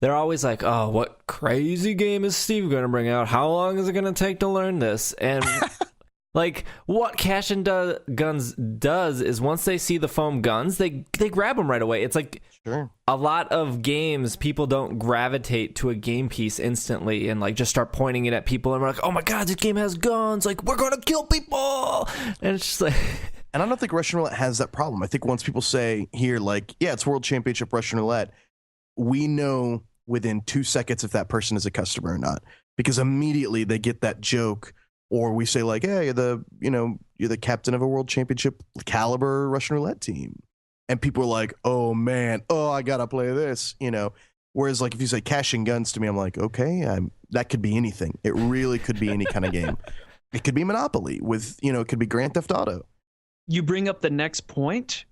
they're always like, oh, what crazy game is Steve going to bring out? How long is it going to take to learn this? And like, what Cash and Guns does is once they see the foam guns, they grab them right away. It's like a lot of games, people don't gravitate to a game piece instantly and like just start pointing it at people and we're like, oh my God, this game has guns. Like, we're going to kill people. And it's just like... And I don't think Russian Roulette has that problem. I think once people say here, like, yeah, it's World Championship Russian Roulette, we know within 2 seconds if that person is a customer or not, because immediately they get that joke, or we say like, hey, you're the captain of a World Championship caliber Russian Roulette team, and people are like, oh man, I gotta play this, Whereas like if you say Cash and Guns to me, I'm like, okay, that could be anything. It really could be any kind of game. It could be Monopoly with, it could be Grand Theft Auto. You bring up the next point.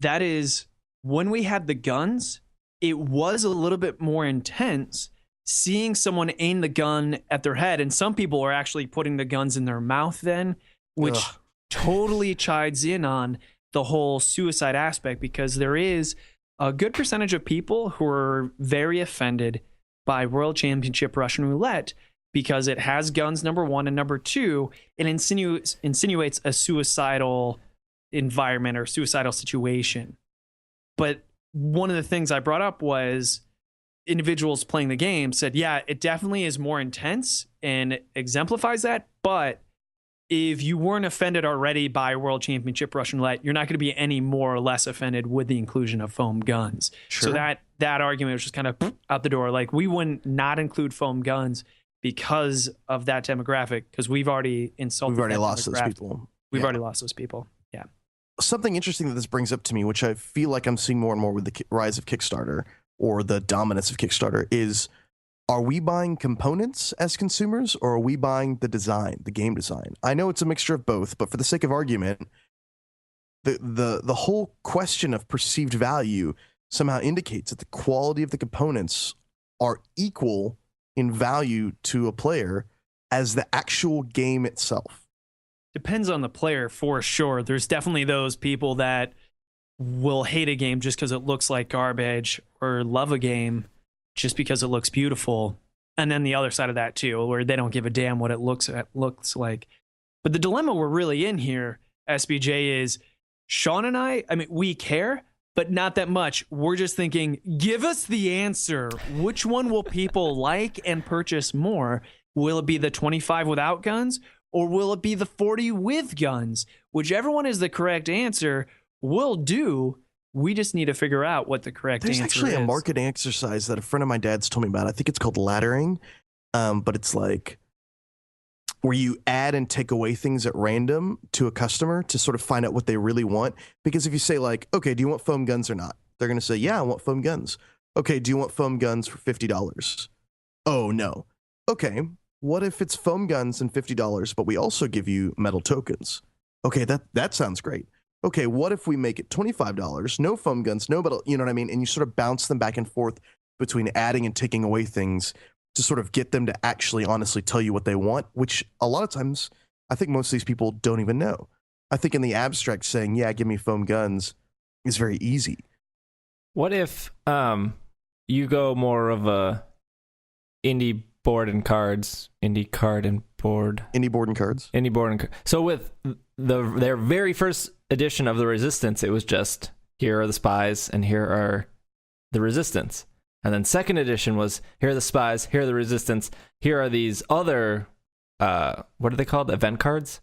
That is, when we had the guns, it was a little bit more intense seeing someone aim the gun at their head. And some people are actually putting the guns in their mouth then, which totally chides in on the whole suicide aspect, because there is a good percentage of people who are very offended by World Championship Russian Roulette because it has guns, number one, and number two, it insinuates a suicidal environment or suicidal situation. But one of the things I brought up was individuals playing the game said, yeah, it definitely is more intense and exemplifies that. But if you weren't offended already by World Championship Russian Roulette, you're not going to be any more or less offended with the inclusion of foam guns. Sure. So that argument was just kind of out the door. Like, we wouldn't not include foam guns because of that demographic, because we've already insulted. We've already lost those people. We've already lost those people. Yeah. Something interesting that this brings up to me, which I feel like I'm seeing more and more with the rise of Kickstarter or the dominance of Kickstarter, is, are we buying components as consumers, or are we buying the design, the game design? I know it's a mixture of both, but for the sake of argument, the whole question of perceived value somehow indicates that the quality of the components are equal in value to a player as the actual game itself. Depends on the player for sure. There's definitely those people that will hate a game just because it looks like garbage, or love a game just because it looks beautiful. And then the other side of that too, where they don't give a damn what it looks like. But the dilemma we're really in here, SBJ, is Sean and I mean, we care, but not that much. We're just thinking, give us the answer. Which one will people like and purchase more? Will it be the 25 without guns, or will it be the 40 with guns? Whichever one is the correct answer will do. We just need to figure out what the correct answer is. There's actually a marketing exercise that a friend of my dad's told me about. I think it's called laddering, but it's like where you add and take away things at random to a customer to sort of find out what they really want. Because if you say like, okay, do you want foam guns or not? They're going to say, yeah, I want foam guns. Okay, do you want foam guns for $50? Oh, no. Okay, what if it's foam guns and $50, but we also give you metal tokens? Okay, that sounds great. Okay, what if we make it $25, no foam guns, no metal, you know what I mean? And you sort of bounce them back and forth between adding and taking away things to sort of get them to actually honestly tell you what they want, which a lot of times I think most of these people don't even know. I think in the abstract saying, yeah, give me foam guns is very easy. What if you go more of a indie board and cards, indie board and cards. So with their very first edition of the Resistance, it was just, here are the spies and here are the Resistance. And then second edition was, here are the spies, here are the Resistance, here are these other, what are they called? Event cards?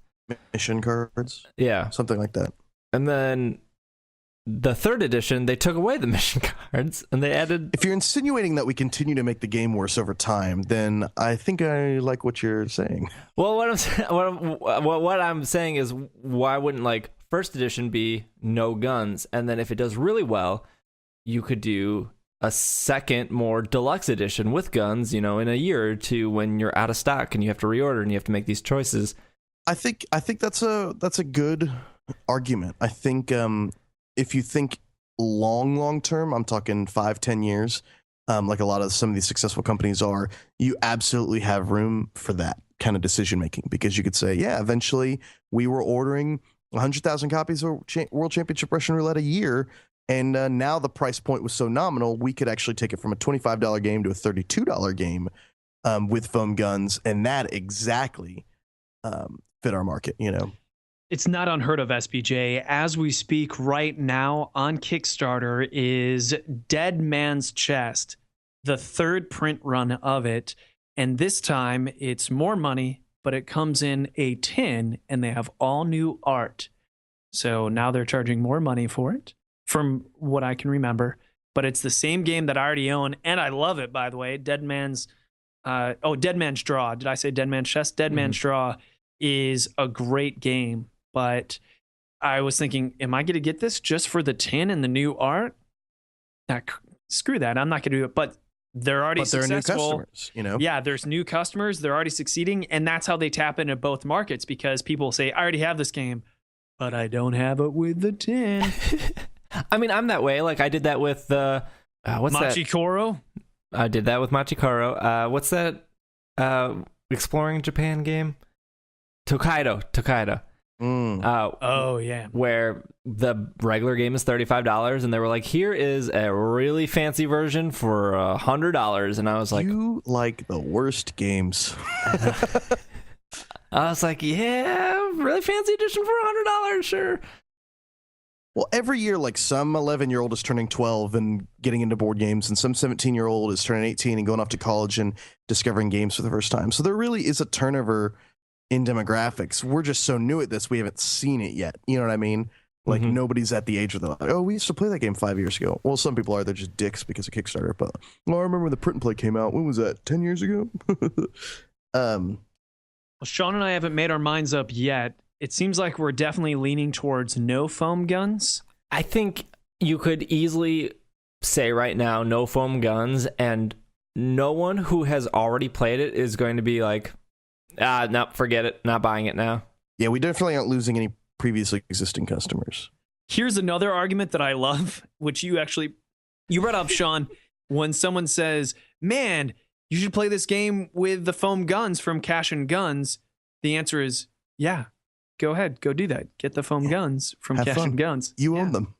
Mission cards? Yeah. Something like that. And then the third edition, they took away the mission cards and they added... If you're insinuating that we continue to make the game worse over time, then I think I like what you're saying. Well, what I'm saying is, why wouldn't like first edition be no guns? And then if it does really well, you could do a second, more deluxe edition with guns, in a year or two when you're out of stock and you have to reorder and you have to make these choices. I think that's a good argument. I think if you think long term, I'm talking 5-10 years, like some of these successful companies are, you absolutely have room for that kind of decision making, because you could say, yeah, eventually we were ordering 100,000 copies of World Championship Russian Roulette a year, and now the price point was so nominal, we could actually take it from a $25 game to a $32 game with foam guns, and that exactly fit our market, It's not unheard of, SBJ. As we speak right now on Kickstarter is Dead Man's Chest, the third print run of it. And this time it's more money, but it comes in a tin and they have all new art. So now they're charging more money for it, from what I can remember. But it's the same game that I already own, and I love it, by the way. Dead Man's Draw. Did I say Dead Man's Chest? Dead Man's Draw is a great game. But I was thinking, am I going to get this just for the tin and the new art? Screw that. I'm not going to do it. But they're already successful. New customers, Yeah, there's new customers. They're already succeeding. And that's how they tap into both markets, because people say, I already have this game, but I don't have it with the tin. I mean, I'm that way. Like, I did that with what's Machikoro? that? I did that with Machikoro. What's that exploring Japan game? Tokaido. Yeah. Where the regular game is $35, and they were like, here is a really fancy version for $100, and I was like, you like the worst games. I was like, yeah, really fancy edition for $100, sure. Well, every year, like, some 11-year-old is turning 12 and getting into board games, and some 17-year-old is turning 18 and going off to college and discovering games for the first time. So there really is a turnover in demographics. We're just so new at this, we haven't seen it yet. You know what I mean? Like, nobody's at the age where they're like, oh, we used to play that game 5 years ago. Well, some people are. They're just dicks because of Kickstarter. But, I remember when the print and play came out. When was that? 10 years ago? Well, Sean and I haven't made our minds up yet. It seems like we're definitely leaning towards no foam guns. I think you could easily say right now, no foam guns, and no one who has already played it is going to be like, no, forget it, not buying it now. Yeah, we definitely aren't losing any previously existing customers. Here's another argument that I love, which you brought up, Sean, when someone says, man, you should play this game with the foam guns from Cash and Guns. The answer is, yeah, go ahead, go do that. Get the foam guns from Cash and Guns. You own them.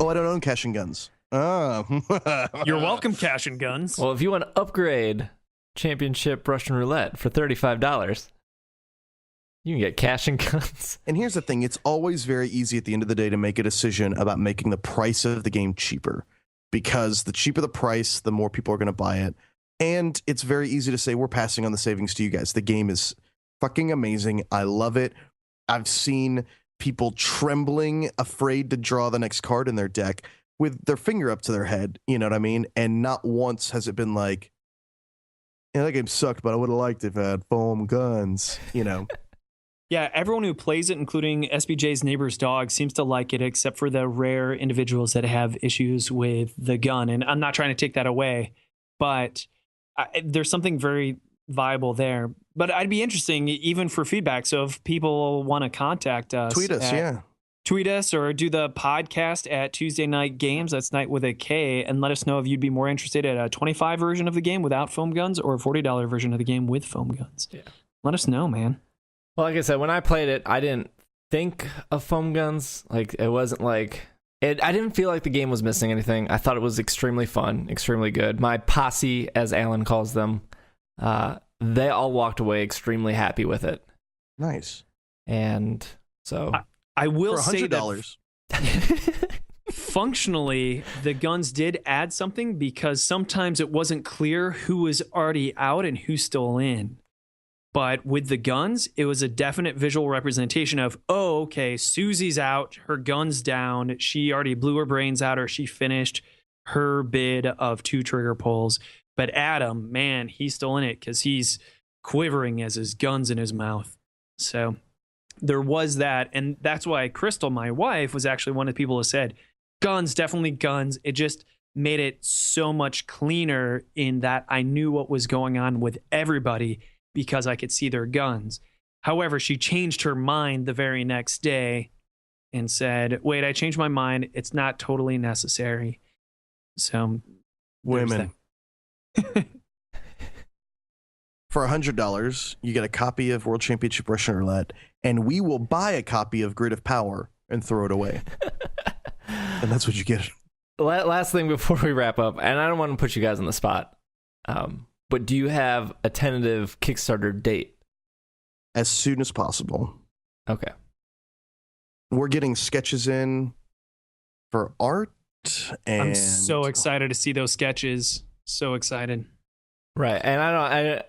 Oh, I don't own Cash and Guns. Oh. You're welcome, Cash and Guns. Well, if you want to upgrade Championship Russian Roulette for $35, you can get Cash and Guns. And here's the thing, it's always very easy at the end of the day to make a decision about making the price of the game cheaper, because the cheaper the price, the more people are going to buy it. And it's very easy to say, we're passing on the savings to you guys. The game is fucking amazing. I love it. I've seen people trembling, afraid to draw the next card in their deck with their finger up to their head, you know what I mean? And not once has it been like, yeah, that game sucked, but I would have liked it if it had foam guns, Yeah, everyone who plays it, including SBJ's neighbor's dog, seems to like it, except for the rare individuals that have issues with the gun. And I'm not trying to take that away, but there's something very viable there. But I'd be interesting, even for feedback. So if people want to contact us, tweet us or do the podcast at Tuesday Night Games. That's night with a K, and let us know if you'd be more interested in a $25 version of the game without foam guns or a $40 version of the game with foam guns. Yeah, let us know, man. Well, like I said, when I played it, I didn't think of foam guns. Like, it wasn't like it. I didn't feel like the game was missing anything. I thought it was extremely fun, extremely good. My posse, as Alan calls them, they all walked away extremely happy with it. Nice. And so I will for say that functionally, the guns did add something, because sometimes it wasn't clear who was already out and who's still in. But with the guns, it was a definite visual representation of, oh, okay, Susie's out, her gun's down, she already blew her brains out, or she finished her bid of 2 trigger pulls. But Adam, man, he's still in it because he's quivering as his gun's in his mouth. So there was that. And that's why Crystal, my wife, was actually one of the people who said, guns, definitely guns. It just made it so much cleaner in that I knew what was going on with everybody because I could see their guns. However, she changed her mind the very next day and said, wait, I changed my mind. It's not totally necessary. So, Women. For $100, you get a copy of World Championship Russian Roulette, and we will buy a copy of Grid of Power and throw it away. And that's what you get. Last thing before we wrap up, and I don't want to put you guys on the spot, but do you have a tentative Kickstarter date? As soon as possible. Okay. We're getting sketches in for art, and I'm so excited to see those sketches. So excited. Right, and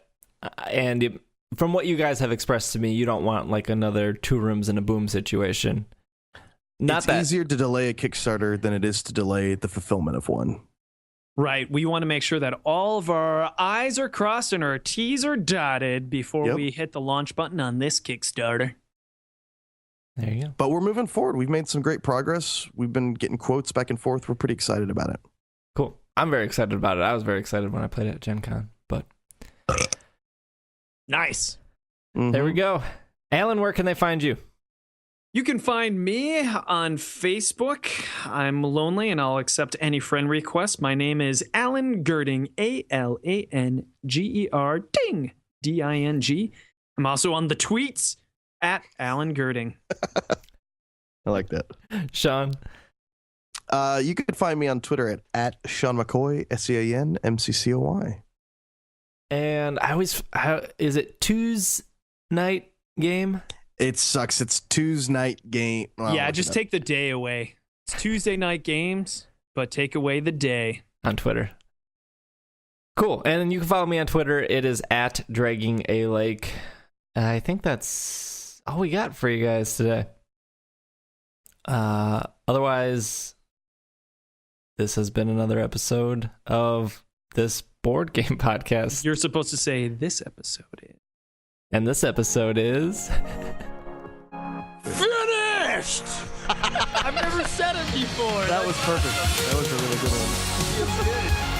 from what you guys have expressed to me, you don't want like another 2 rooms and a boom situation. It's easier to delay a Kickstarter than it is to delay the fulfillment of one. Right. We want to make sure that all of our I's are crossed and our T's are dotted before we hit the launch button on this Kickstarter. There you go. But we're moving forward. We've made some great progress. We've been getting quotes back and forth. We're pretty excited about it. Cool. I'm very excited about it. I was very excited when I played it at Gen Con, but nice. There we go. Alan, where can they find you? You can find me on Facebook. I'm lonely and I'll accept any friend request. My name is Alan Girding, ALANGER, ding, DING. I'm also on the tweets at Alan Girding. I like that. Sean? You can find me on Twitter at Sean McCoy, SEANMCCOY. And is it Tuesday night game? It sucks. It's Tuesday night game. Well, yeah, just take the day away. It's Tuesday night games, but take away the day. On Twitter. Cool. And then you can follow me on Twitter. It is at Dragging a Lake. I think that's all we got for you guys today. Otherwise, this has been another episode of this board game podcast. You're supposed to say this episode is. And this episode is... Finished! I've never said it before. That was perfect. That was a really good one. It's good.